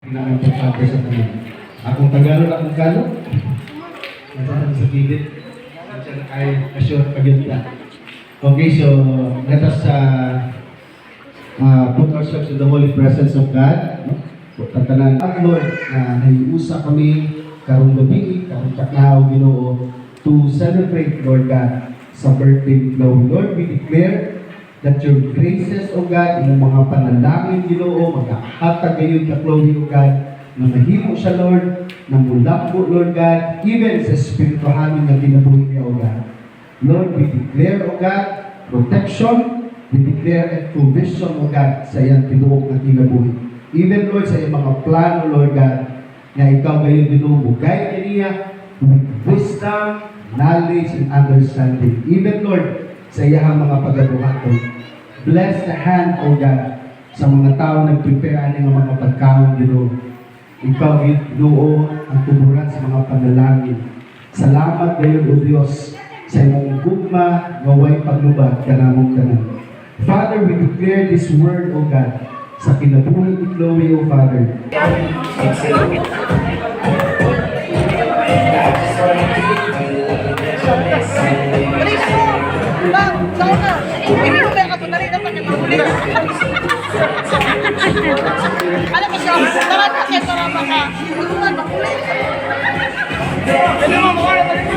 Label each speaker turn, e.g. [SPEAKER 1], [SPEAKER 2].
[SPEAKER 1] pinaka-importante sa tanan. Akong Tagalog, akong Kano. Nasaan sa gilid. Nasaan ay assured pagyunta. Okay, so let us put ourselves in the holy presence of God. No? Tatanan ang Lord na naiusa kami karong gabi, karong taknaw, Ginoo, to celebrate, Lord God, sa birthday flow. Lord, we declare that your graces, O God, yung mga panalangin, Ginoo, magkahatag ngayon ka, Chloe, O God, na mahimo siya, Lord, na mulako, Lord God, even sa espirituhanin na ginabuhi niya, O God. Lord, we declare, O God, protection, we declare and provision, O God, sa iyang tinuok na ginabuhi. Even, Lord, sa iyang mga plano, Lord God, na ikaw ngayon, Ginoo, guide niya with wisdom, knowledge, and understanding. Even, Lord, sa iyang mga pagabuhaton. Bless the hand, O God, sa mga tao nag-prepare ng mga pagkaon, Ginoo. Ikaw, Ginoo, ang tumuran sa mga panalangin. Salamat ngayon, O Diyos, sa iyong gugma, ngaway paglubad, kanamong kanan. Father, we declare this word, O God, sa kinabuhi ni Chloe, O Father.
[SPEAKER 2] Alam mo siya, tara na, para baka tulungan, makulit. Pwede mo mawala pa rin.